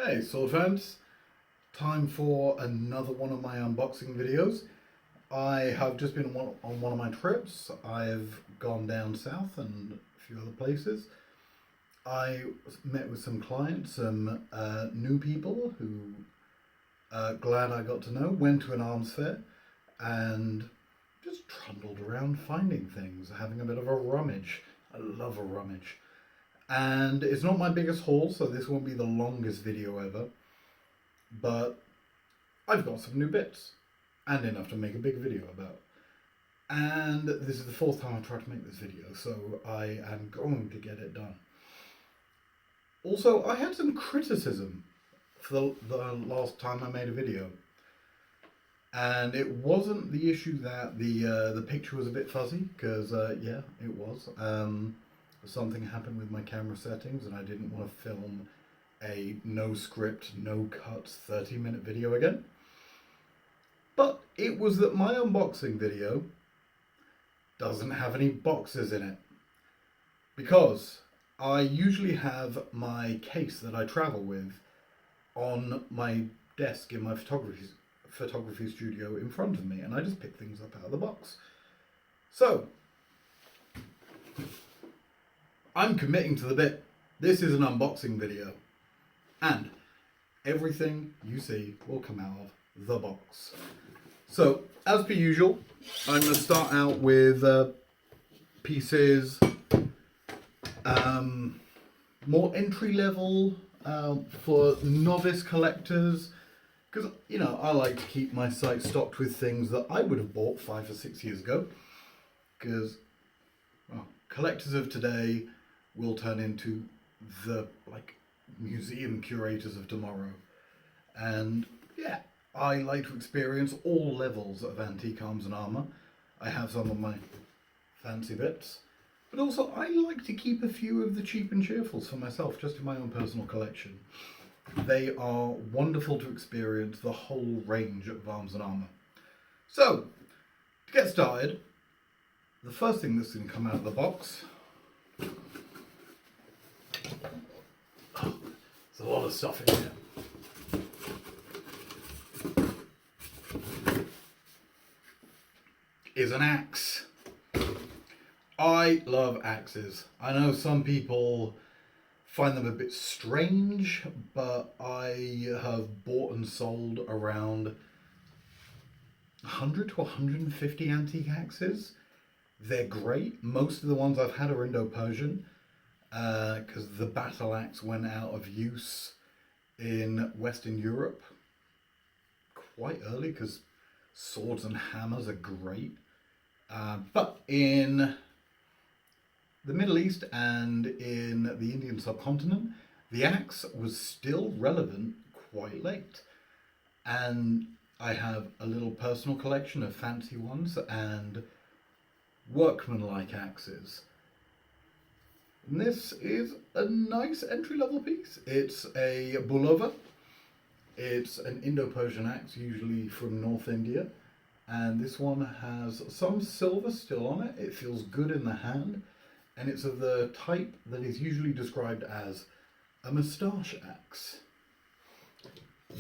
Hey sword fans, time for another one of my unboxing videos. I have just been on one of my trips. I've gone down south and a few other places. I met with some clients, some new people who glad I got to know, went to an arms fair and just trundled around finding things, having a bit of a rummage. I love a rummage. And it's not my biggest haul, so this won't be the longest video ever. But I've got some new bits, and enough to make a big video about. And this is the fourth time I've tried to make this video, so I am going to get it done. Also, I had some criticism for the last time I made a video. And it wasn't the issue that the picture was a bit fuzzy, because yeah, it was. Something happened with my camera settings and I didn't want to film a no script, no cuts 30-minute video again. But it was that my unboxing video doesn't have any boxes in it. Because I usually have my case that I travel with on my desk in my photography studio in front of me, and I just pick things up out of the box. So I'm committing to the bit. This is an unboxing video, and everything you see will come out of the box. So, as per usual, I'm going to start out with pieces more entry level for novice collectors, because you know I like to keep my site stocked with things that I would have bought 5 or 6 years ago, because well, collectors of today will turn into the museum curators of tomorrow. And yeah, I like to experience all levels of antique arms and armour. I have some of my fancy bits, but also I like to keep a few of the cheap and cheerfuls for myself, just in my own personal collection. They are wonderful to experience the whole range of arms and armour. So, to get started, the first thing that's going to come out of the box, there's a lot of stuff in here. Is an axe. I love axes. I know some people find them a bit strange, but I have bought and sold around 100 to 150 antique axes. They're great. Most of the ones I've had are Indo-Persian, because the battle axe went out of use in Western Europe quite early, because swords and hammers are great. But in the Middle East and in the Indian subcontinent, the axe was still relevant quite late. And I have a little personal collection of fancy ones and workmanlike axes. And this is a nice entry-level piece. It's a bulova. It's an Indo-Persian axe, usually from North India. And this one has some silver still on it. It feels good in the hand. And it's of the type that is usually described as a mustache axe.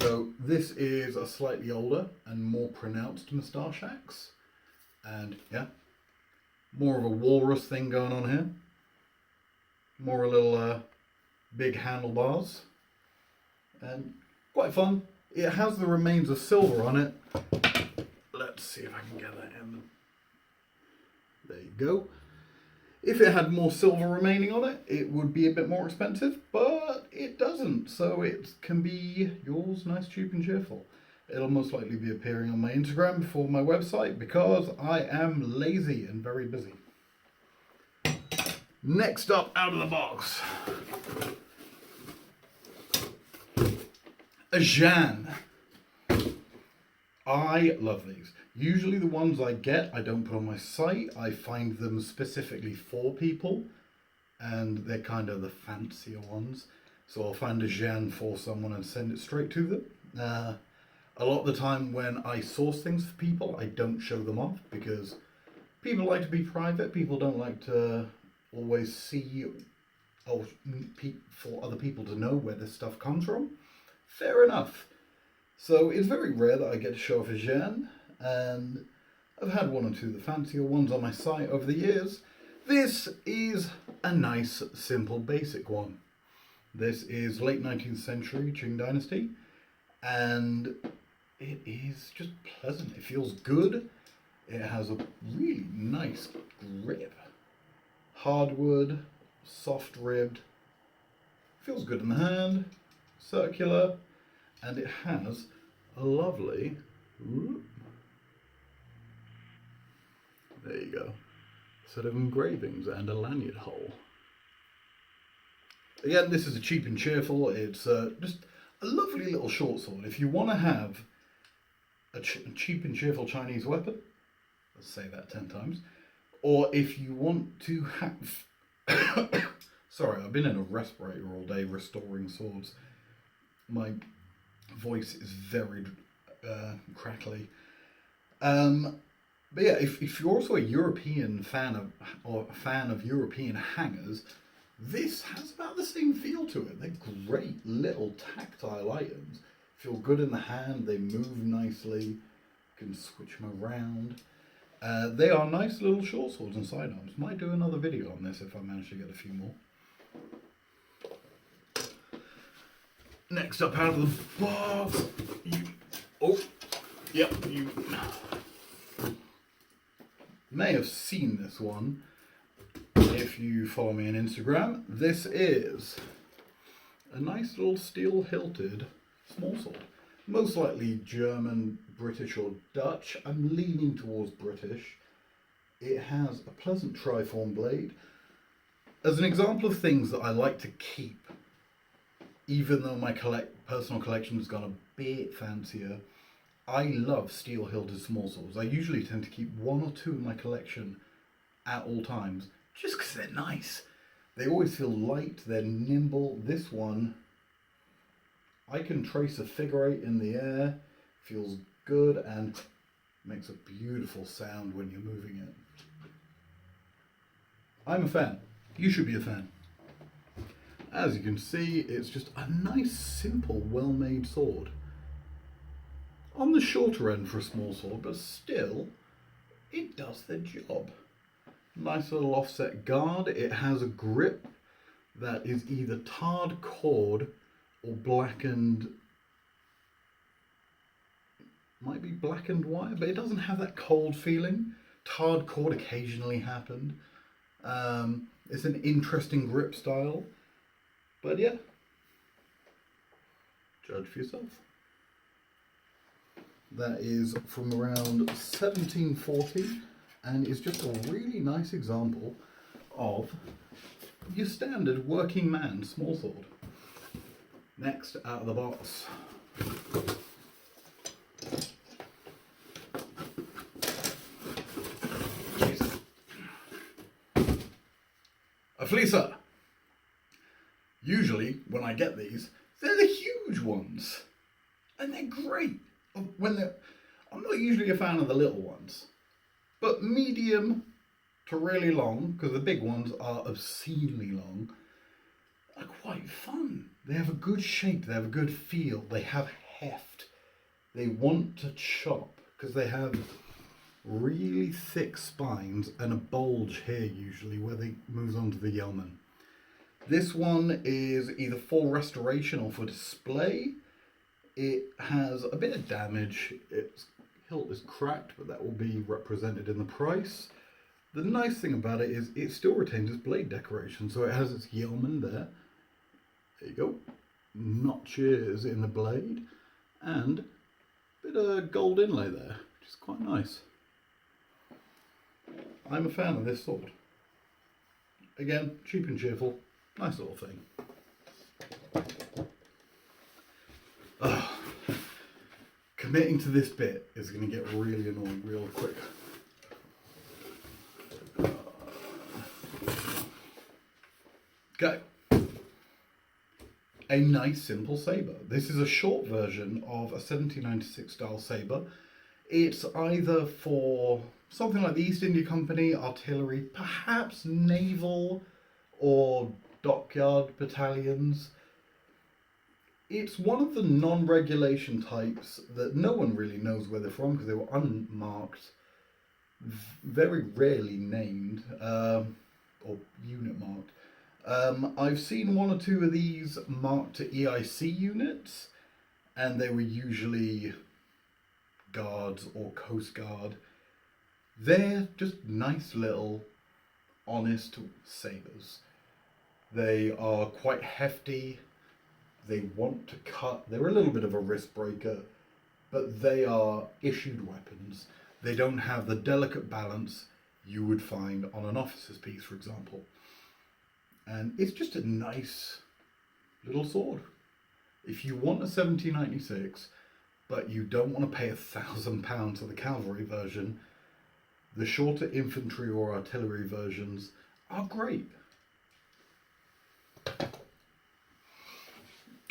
So this is a slightly older and more pronounced mustache axe. And yeah, more of a walrus thing going on here. More a little big handlebars. And quite fun. It has the remains of silver on it. Let's see if I can get that in. There you go. If it had more silver remaining on it, it would be a bit more expensive, but it doesn't. So it can be yours nice, cheap and cheerful. It'll most likely be appearing on my Instagram before my website, because I am lazy and very busy. Next up out of the box, a jian. I love these. Usually the ones I get, I don't put on my site. I find them specifically for people, and they're kind of the fancier ones. So I'll find a jian for someone and send it straight to them. A lot of the time when I source things for people, I don't show them off, because people like to be private. People don't like to always see or for other people to know where this stuff comes from. fair enough. So it's very rare that I get to show off a jian, and I've had one or two of the fancier ones on my site over the years. This is a nice, simple, basic one. This is late 19th century Qing Dynasty, and it is just pleasant. It feels good. It has a really nice grip. Hardwood, soft ribbed. Feels good in the hand. Circular, and it has a lovely. There you go. Set of engravings and a lanyard hole. Again, this is a cheap and cheerful. It's just a lovely little short sword. If you want to have a cheap and cheerful Chinese weapon, let's say that 10 times, or if you want to have... Sorry, I've been in a respirator all day restoring swords. My voice is very crackly. But yeah, if you're also a European fan of, or a fan of European hangers, this has about the same feel to it. They're great little tactile items. Feel good in the hand, they move nicely, you can switch them around. They are nice little short swords and sidearms. Might do another video on this if I manage to get a few more. Next up out of the box, you may have seen this one if you follow me on Instagram. This is a nice little steel hilted small sword. Most likely German, British or Dutch. I'm leaning towards British. It has a pleasant triform blade. As an example of things that I like to keep, even though my personal collection has gone a bit fancier, I love steel hilted small swords. I usually tend to keep one or two in my collection at all times, just because they're nice. They always feel light, they're nimble. This one, I can trace a figure eight in the air, feels good, and makes a beautiful sound when you're moving it. I'm a fan. You should be a fan. As you can see, it's just a nice, simple, well-made sword. On the shorter end for a small sword, but still, it does the job. Nice little offset guard. It has a grip that is either tarred cord or blackened, might be blackened wire, but it doesn't have that cold feeling. Tarred cord occasionally happened. It's an interesting grip style, but yeah, judge for yourself. That is from around 1740 and is just a really nice example of your standard working man small sword. Next out of the box. A fleecer. Usually when I get these, they're the huge ones and they're great. I'm not usually a fan of the little ones, but medium to really long, because the big ones are obscenely long, are quite fun. They have a good shape, they have a good feel, they have heft. They want to chop because they have really thick spines and a bulge here usually where they move on to the yeoman. This one is either for restoration or for display. It has a bit of damage. Its hilt is cracked, but that will be represented in the price. The nice thing about it is it still retains its blade decoration, so it has its yeoman there. There you go. Notches in the blade, and a bit of gold inlay there, which is quite nice. I'm a fan of this sword. Again, cheap and cheerful, nice little thing. Committing to this bit is going to get really annoying real quick. Okay. A nice simple saber. This is a short version of a 1796 style saber. It's either for something like the East India Company, artillery, perhaps naval or dockyard battalions. It's one of the non-regulation types that no one really knows where they're from because they were unmarked, very rarely named, or unit marked. I've seen one or two of these marked to EIC units, and they were usually guards or coast guard. They're just nice little, honest sabers. They are quite hefty. They want to cut. They're a little bit of a wrist breaker, but they are issued weapons. They don't have the delicate balance you would find on an officer's piece, for example. And it's just a nice little sword. If you want a 1796, but you don't want to pay £1,000 for the cavalry version, the shorter infantry or artillery versions are great.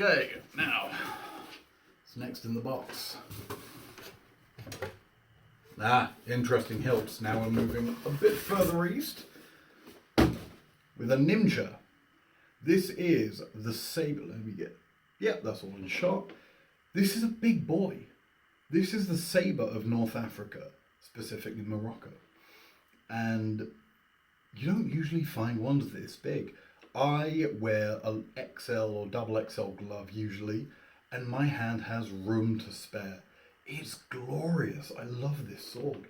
Okay, now, what's next in the box? Interesting hilts. Now we're moving a bit further east with a nymcha. This is the saber. Let me get. Yep, that's all in shot. This is a big boy. This is the saber of North Africa, specifically Morocco. And you don't usually find ones this big. I wear an XL or double XL glove usually, and my hand has room to spare. It's glorious. I love this sword.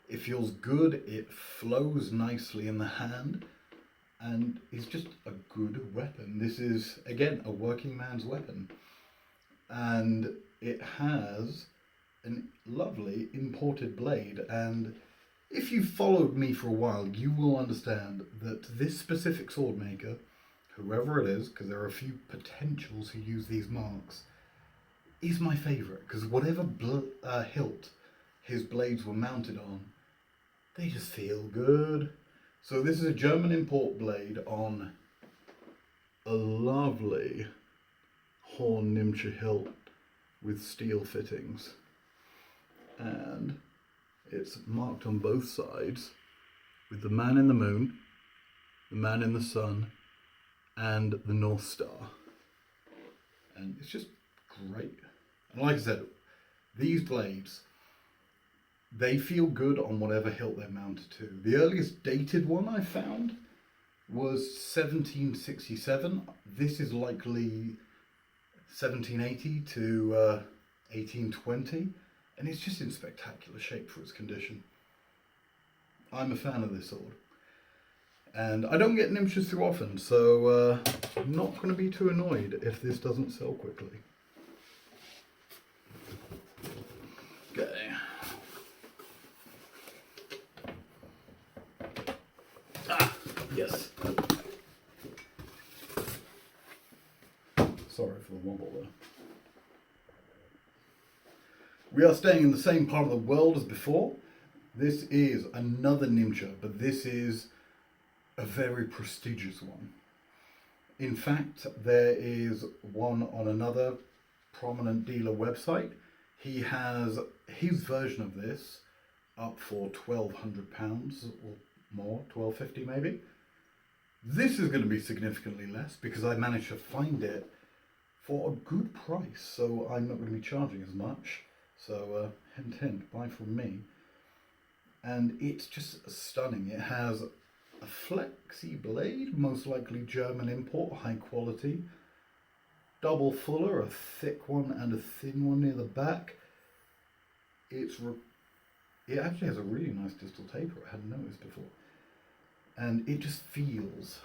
It feels good. It flows nicely in the hand, and it's just a good weapon. This is, again, a working man's weapon. And it has a lovely imported blade. And if you've followed me for a while, you will understand that this specific sword maker, whoever it is, because there are a few potentials who use these marks, is my favourite. Because whatever hilt his blades were mounted on, they just feel good. So this is a German import blade on a lovely horn nymcha hilt with steel fittings. And it's marked on both sides with the man in the moon, the man in the sun, and the North Star. And it's just great. And like I said, these blades, they feel good on whatever hilt they're mounted to. The earliest dated one I found was 1767. This is likely 1780 to 1820. And it's just in spectacular shape for its condition. I'm a fan of this sword. And I don't get nymchas too often, so I'm not going to be too annoyed if this doesn't sell quickly. Okay. Yes. Sorry for the wobble there. We are staying in the same part of the world as before. This is another nymcha, but this is a very prestigious one. In fact, there is one on another prominent dealer website. He has his version of this up for £1,200 or more, £1,250 maybe. This is going to be significantly less because I managed to find it for a good price, so I'm not going to be charging as much. So, hint, hint, buy from me. And it's just stunning. It has a flexi blade, most likely German import, high quality. Double fuller, a thick one and a thin one near the back. It actually has a really nice distal taper, I hadn't noticed before. And it just feels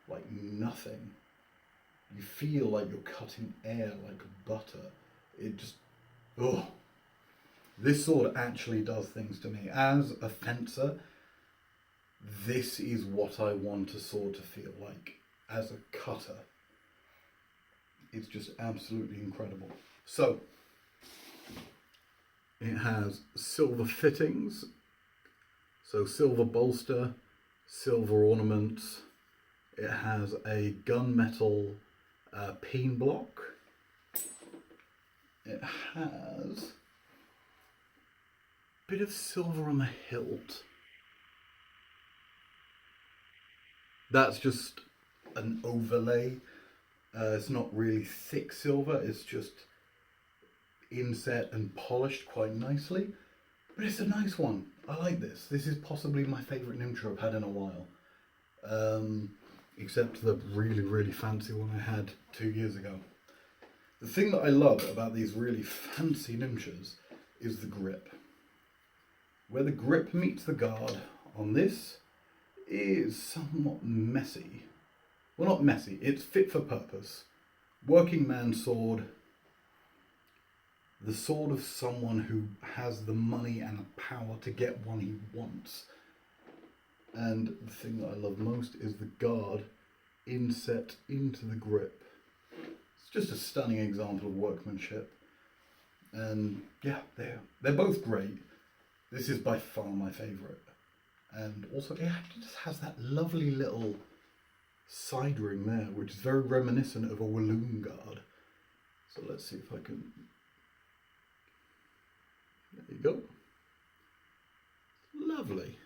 like nothing. You feel like you're cutting air like butter. It just, oh. This sword actually does things to me. As a fencer, this is what I want a sword to feel like. As a cutter, it's just absolutely incredible. So, it has silver fittings, so silver bolster, silver ornaments. It has a gunmetal peen block. It has bit of silver on the hilt. That's just an overlay. It's not really thick silver, it's just inset and polished quite nicely. But it's a nice one. I like this. This is possibly my favourite nymcha I've had in a while. Except the really, really fancy one I had 2 years ago. The thing that I love about these really fancy nymchas is the grip. Where the grip meets the guard on this is somewhat messy. Well, not messy, it's fit for purpose. Working man's sword. The sword of someone who has the money and the power to get one he wants. And the thing that I love most is the guard inset into the grip. It's just a stunning example of workmanship. And yeah, they're both great. This is by far my favourite. And also it just has that lovely little side ring there, which is very reminiscent of a Walloon guard. So let's see if I can... There you go. Lovely.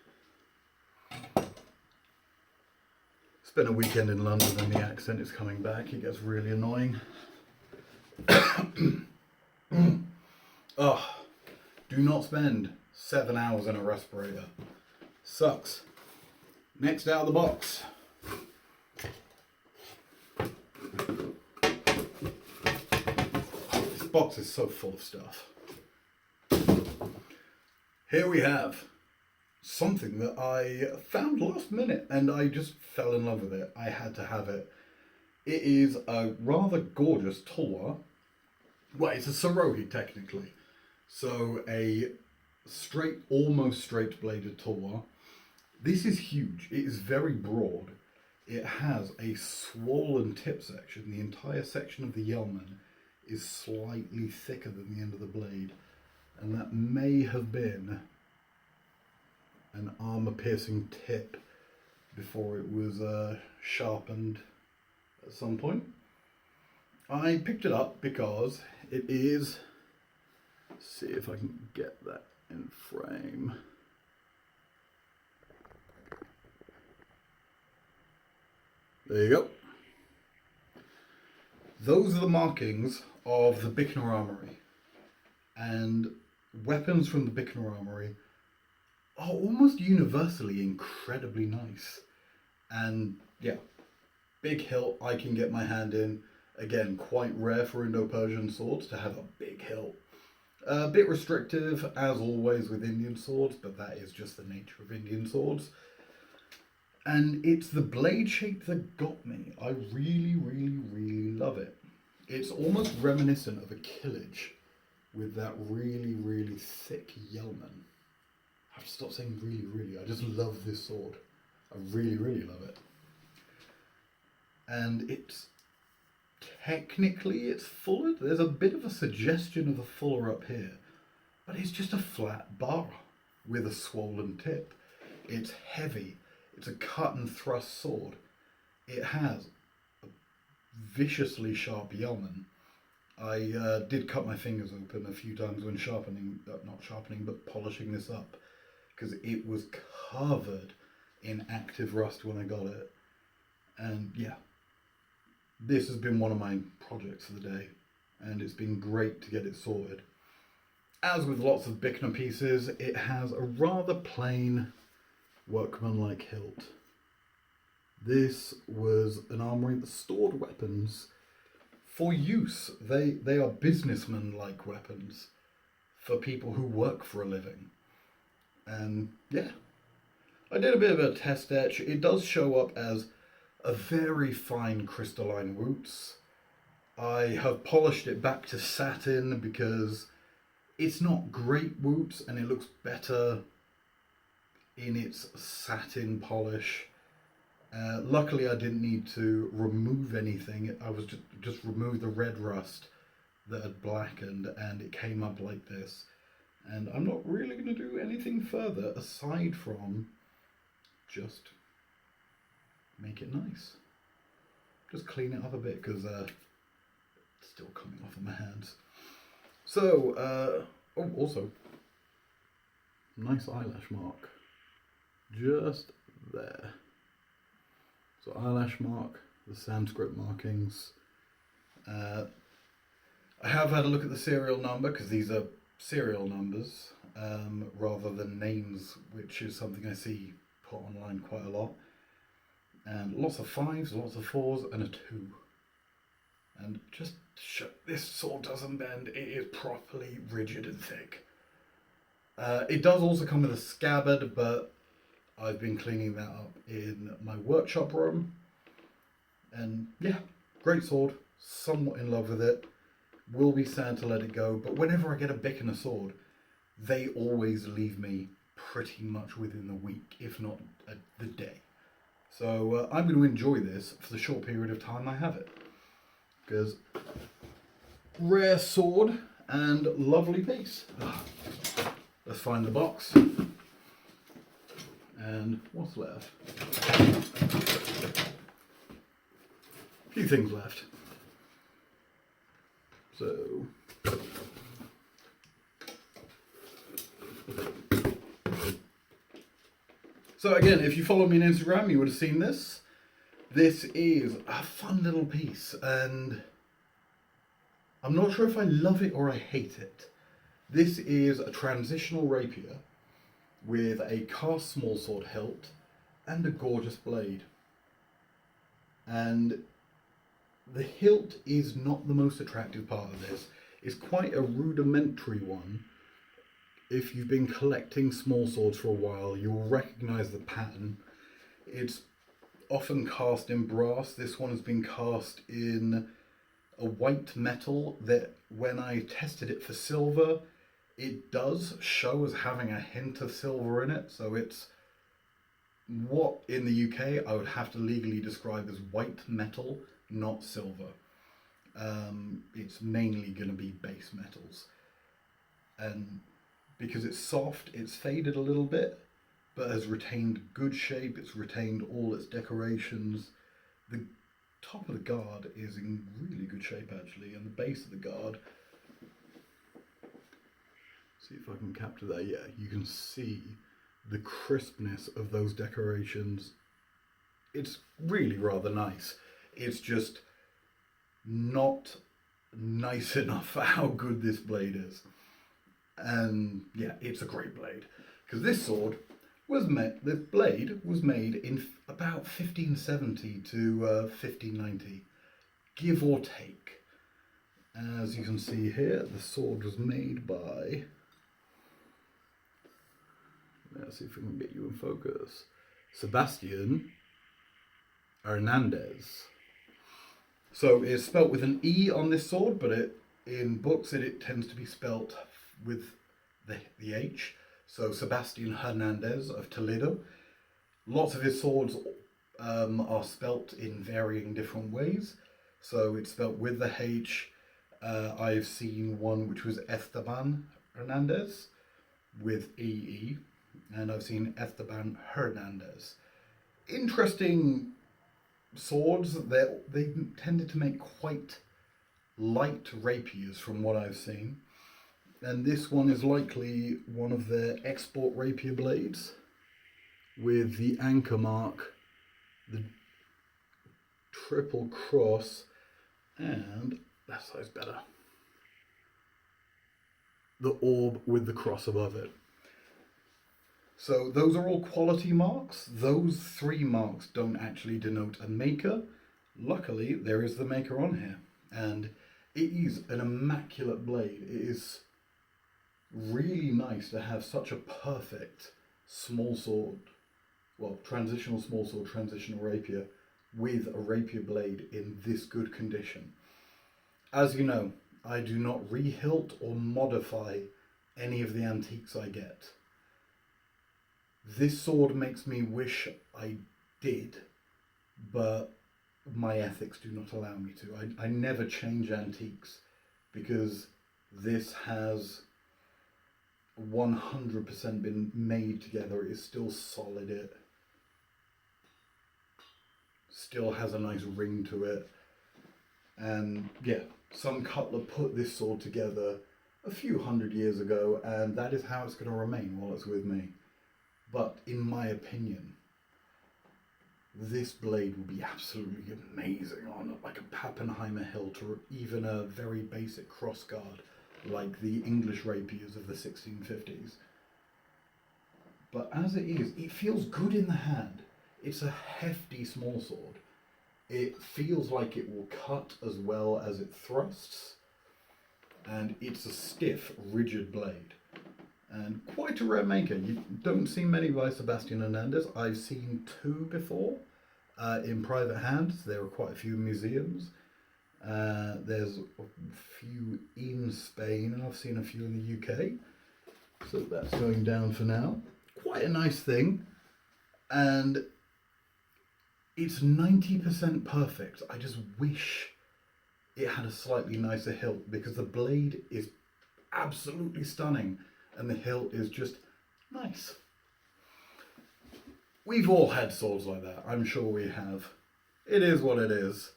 Spent a weekend in London and the accent is coming back. It gets really annoying. Oh, do not spend 7 hours in a respirator. Sucks. Next out of the box. This box is so full of stuff. Here we have something that I found last minute and I just fell in love with it. I had to have it. It is a rather gorgeous talwar. Well, it's a sarohi technically. So a straight, almost straight bladed talwar. This is huge. It is very broad. It has a swollen tip section. The entire section of the yeoman is slightly thicker than the end of the blade. And that may have been an armor-piercing tip before it was sharpened at some point. I picked it up because it is... Let's see if I can get that in frame. There you go. Those are the markings of the Bicor Armory. And weapons from the Bicor Armory are almost universally incredibly nice. And yeah, big hilt I can get my hand in. Again, quite rare for Indo-Persian swords to have a big hilt. A bit restrictive, as always with Indian swords, but that is just the nature of Indian swords. And it's the blade shape that got me. I really, really, really love it. It's almost reminiscent of a killage with that really, really thick yeoman. I have to stop saying really, really. I just love this sword. I really, really love it. And it's technically it's fuller. There's a bit of a suggestion of a fuller up here, but it's just a flat bar with a swollen tip. It's heavy. It's a cut and thrust sword. It has a viciously sharp yeoman. I did cut my fingers open a few times when not sharpening, but polishing this up, because it was covered in active rust when I got it. And yeah, this has been one of my projects for the day, and it's been great to get it sorted. As with lots of Bicor pieces, it has a rather plain workmanlike hilt. This was an armory that stored weapons for use. They are businessman-like weapons for people who work for a living. And yeah, I did a bit of a test etch. It does show up as a very fine crystalline roots. I have polished it back to satin because it's not great roots and it looks better in its satin polish. Luckily I didn't need to remove anything. I was just remove the red rust that had blackened and it came up like this. And I'm not really going to do anything further aside from just make it nice. Just clean it up a bit because it's still coming off of my hands. So, oh, also, nice eyelash mark. Just there. So eyelash mark, the Sanskrit markings, Uh, I have had a look at the serial number because these are serial numbers rather than names, which is something I see put online quite a lot. And lots of 5s, lots of 4s, and a 2. And just this sword doesn't bend. It is properly rigid and thick. It does also come with a scabbard, but I've been cleaning that up in my workshop room. And yeah, great sword. Somewhat in love with it. Will be sad to let it go, but whenever I get a bick and a sword, they always leave me pretty much within the week, if not the day. So I'm going to enjoy this for the short period of time I have it. Because rare sword and lovely piece. Let's find the box. And what's left? A few things left. So again, if you follow me on Instagram, you would have seen this. This is a fun little piece, and I'm not sure if I love it or I hate it. This is a transitional rapier with a cast smallsword hilt and a gorgeous blade. And the hilt is not the most attractive part of this. It's quite a rudimentary one. If you've been collecting small swords for a while, you'll recognise the pattern. It's often cast in brass. This one has been cast in a white metal that when I tested it for silver, it does show as having a hint of silver in it. So it's what in the UK I would have to legally describe as white metal, not silver. It's mainly going to be base metals. And because it's soft, it's faded a little bit, but has retained good shape. It's retained all its decorations. The top of the guard is in really good shape actually, and the base of the guard, see if I can capture that. Yeah, you can see the crispness of those decorations. It's really rather nice. It's just not nice enough for how good this blade is. And yeah, it's a great blade, because this sword was made, the blade was made in about 1570 to 1590, give or take. As you can see here, the sword was made by, let's see if we can get you in focus, Sebastian Hernandez. So it's spelt with an E on this sword, but in books it tends to be spelt with the H. So Sebastian Hernandez of Toledo. Lots of his swords are spelt in varying different ways. So it's spelt with the H. I've seen one which was Esteban Hernandez with EE, and I've seen Esteban Hernandez. Interesting swords. They tended to make quite light rapiers from what I've seen. And this one is likely one of their export rapier blades with the anchor mark, the triple cross, and that size better, the orb with the cross above it. So those are all quality marks. Those 3 marks don't actually denote a maker. Luckily, there is the maker on here, and it is an immaculate blade. It is really nice to have such a perfect small sword, well, transitional small sword, transitional rapier, with a rapier blade in this good condition. As you know, I do not rehilt or modify any of the antiques I get. This sword makes me wish I did, but my ethics do not allow me to. I never change antiques, because this has 100% been made together. It is still solid. It still has a nice ring to it. And yeah, some cutler put this sword together a few hundred years ago, and that is how it's going to remain while it's with me. But in my opinion, this blade will be absolutely amazing on like a Pappenheimer hilt or even a very basic crossguard like the English rapiers of the 1650s. But as it is, it feels good in the hand. It's a hefty small sword. It feels like it will cut as well as it thrusts, and it's a stiff, rigid blade. And quite a rare maker. You don't see many by Sebastian Hernandez. I've seen 2 before in private hands. There are quite a few museums. There's a few in Spain, and I've seen a few in the UK. So that's going down for now. Quite a nice thing. And it's 90% perfect. I just wish it had a slightly nicer hilt, because the blade is absolutely stunning and the hilt is just nice. We've all had swords like that. I'm sure we have. It is what it is.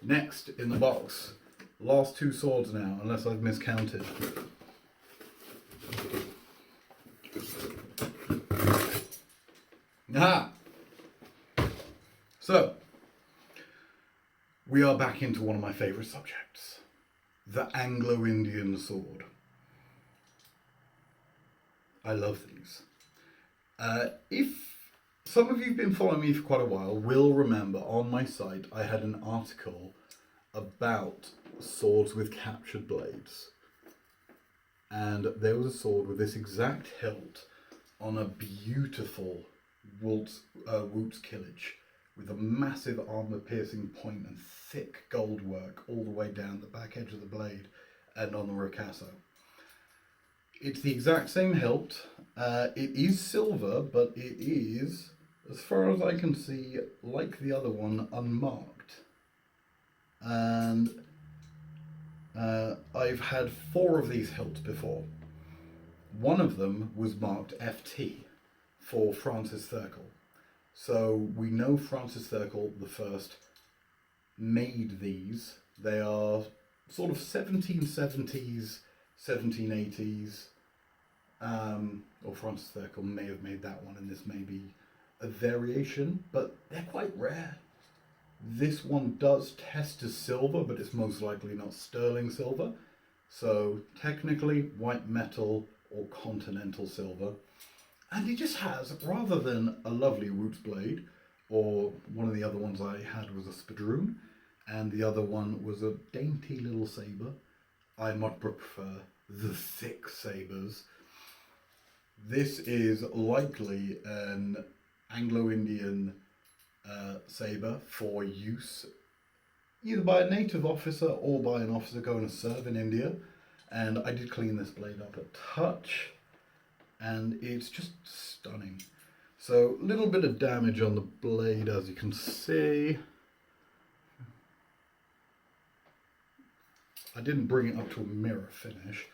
Next in the box. Last 2 swords now, unless I've miscounted. Aha! So, we are back into one of my favourite subjects. The Anglo-Indian sword. I love these. If some of you have been following me for quite a while, will remember on my site I had an article about swords with captured blades. And there was a sword with this exact hilt on a beautiful Wootz killage with a massive armour-piercing point and thick gold work all the way down the back edge of the blade and on the ricasso. It's the exact same hilt. It is silver, but it is, as far as I can see, like the other one, unmarked. And I've had 4 of these hilts before. One of them was marked FT for Francis Thurkel. So we know Francis Thurkel the First made these. They are sort of 1770s, 1780s. Or Francis Thurkel may have made that one, and this may be a variation, but they're quite rare. This one does test as silver, but it's most likely not sterling silver. So technically white metal or continental silver. And it just has, rather than a lovely Wootz blade, or one of the other ones I had was a spadroon, and the other one was a dainty little saber, I much prefer the thick sabers. This is likely an Anglo-Indian saber for use either by a native officer or by an officer going to serve in India. And I did clean this blade up a touch, and it's just stunning. So a little bit of damage on the blade, as you can see. I didn't bring it up to a mirror finish.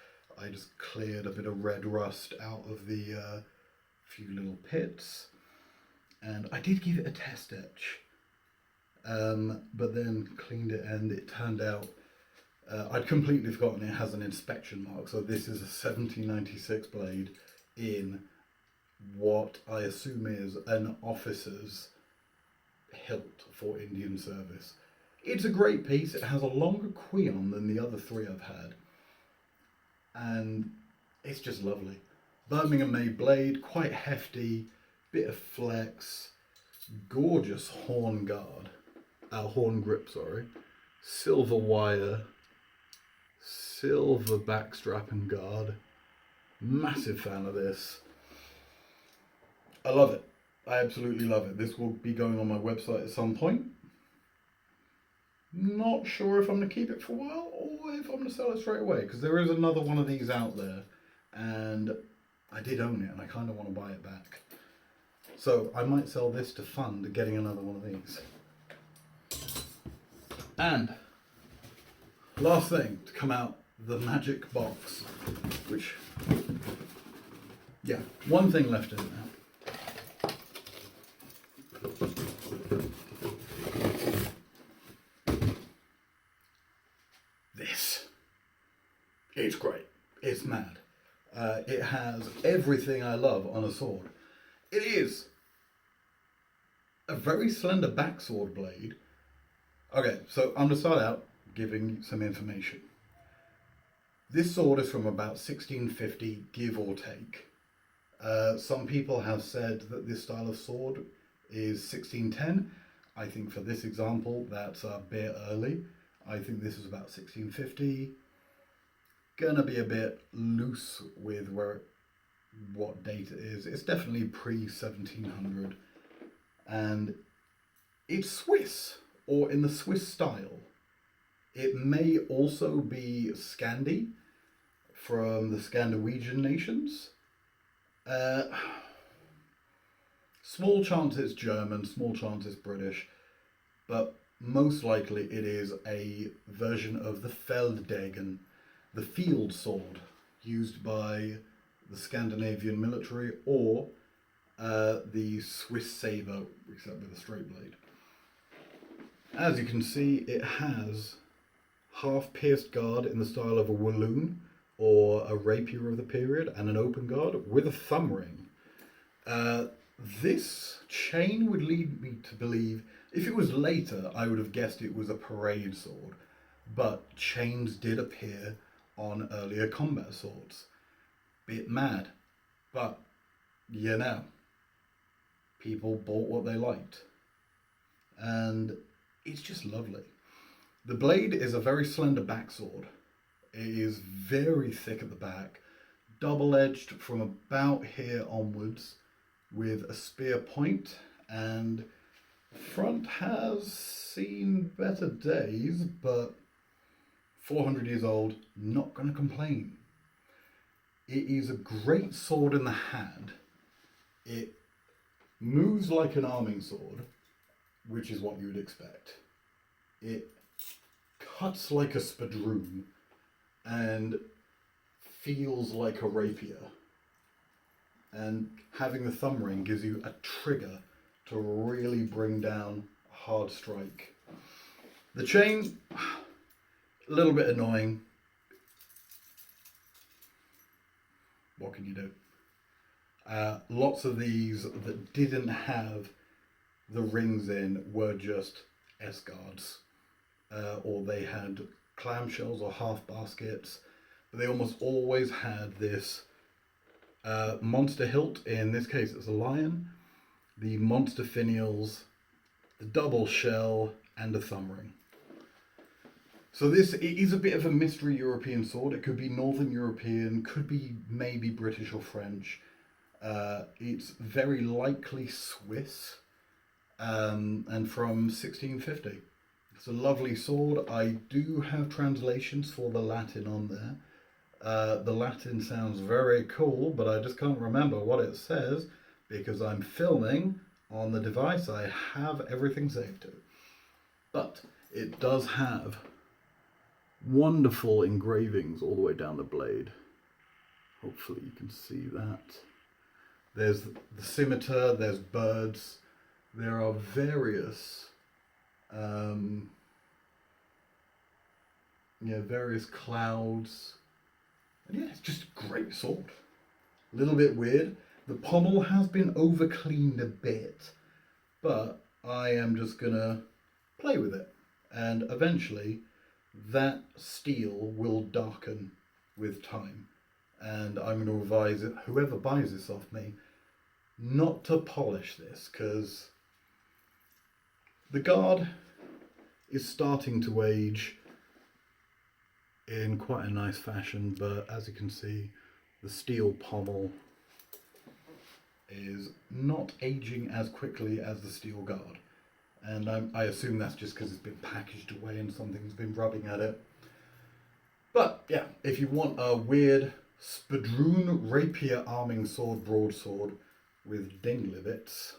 I just cleared a bit of red rust out of the few little pits. And I did give it a test etch, but then cleaned it, and it turned out, I'd completely forgotten it has an inspection mark. So this is a 1796 blade in what I assume is an officer's hilt for Indian service. It's a great piece. It has a longer quion than the other 3 I've had, and it's just lovely. Birmingham made blade, quite hefty, bit of flex, gorgeous horn grip, silver wire, silver backstrap and guard. Massive fan of this. I love it. I absolutely love it. This will be going on my website at some point. Not sure if I'm going to keep it for a while or if I'm going to sell it straight away, because there is another one of these out there and I did own it and I kind of want to buy it back. So I might sell this to fund getting another one of these. And last thing to come out, the magic box, which, yeah, one thing left in it now. This. It's great. It's mad. It has everything I love on a sword. It is a very slender backsword blade. Okay, so I'm going to start out giving you some information. This sword is from about 1650, give or take. Some people have said that this style of sword is 1610. I think for this example, that's a bit early. I think this is about 1650. Gonna be a bit loose with what date it is. It's definitely pre-1700. And it's Swiss, or in the Swiss style. It may also be Scandi, from the Scandinavian nations. Small chance it's German, small chance it's British, but most likely it is a version of the Felddegen, the field sword used by the Scandinavian military, or the Swiss saber, except with a straight blade. As you can see, it has half-pierced guard in the style of a walloon or a rapier of the period, and an open guard with a thumb ring. This chain would lead me to believe, if it was later, I would have guessed it was a parade sword, but chains did appear on earlier combat swords. Bit mad, but you know, people bought what they liked, and it's just lovely. The blade is a very slender backsword. It is very thick at the back, double-edged from about here onwards, with a spear point, and front has seen better days, but 400 years old, not going to complain. It is a great sword in the hand. It moves like an arming sword, which is what you would expect. It cuts like a spadroon and feels like a rapier. And having the thumb ring gives you a trigger to really bring down a hard strike. The chain, a little bit annoying. What can you do? Lots of these that didn't have the rings in were just S-guards, or they had clamshells or half baskets, but they almost always had this monster hilt. In this case it's a lion, the monster finials, the double shell, and a thumb ring. So this, it is a bit of a mystery European sword. It could be Northern European, could be maybe British or French. It's very likely Swiss, and from 1650. It's a lovely sword. I do have translations for the Latin on there. The Latin sounds very cool, but I just can't remember what it says because I'm filming on the device I have everything saved to. But it does have wonderful engravings all the way down the blade. Hopefully you can see that. There's the scimitar, there's birds, there are various various clouds. And yeah, it's just a great sword. A little bit weird. The pommel has been over cleaned a bit, but I am just gonna play with it, and eventually that steel will darken with time, and I'm going to advise it, whoever buys this off me, not to polish this, because the guard is starting to age in quite a nice fashion, but as you can see, the steel pommel is not aging as quickly as the steel guard. And I assume that's just because it's been packaged away and something's been rubbing at it. But yeah, if you want a weird spadroon rapier arming sword broadsword with dingley bits,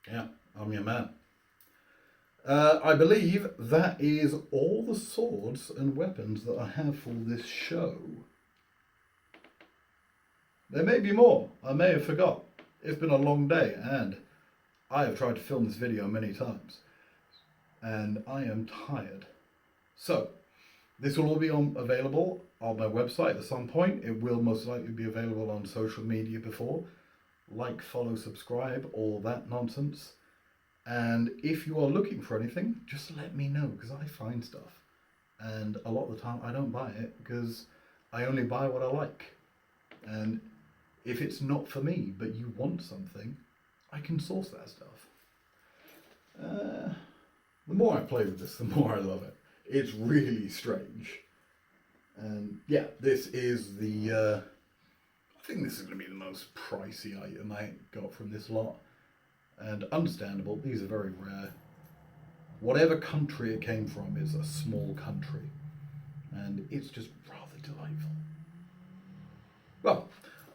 yeah, I'm your man. I believe that is all the swords and weapons that I have for this show. There may be more. I may have forgot. It's been a long day and I have tried to film this video many times and I am tired. So this will all be available on my website at some point. It will most likely be available on social media before. Like, follow, subscribe, all that nonsense. And if you are looking for anything, just let me know, because I find stuff. And a lot of the time I don't buy it because I only buy what I like. And if it's not for me, but you want something, I can source that stuff. The more I play with this, the more I love it. It's really strange. And yeah, this is the, I think this is going to be the most pricey item I got from this lot. And understandable, these are very rare. Whatever country it came from is a small country. And it's just rather delightful. Well,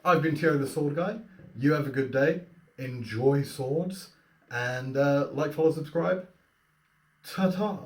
I've been Thierry the Sword Guy. You have a good day. Enjoy swords. And like, follow, subscribe. Ta-ta.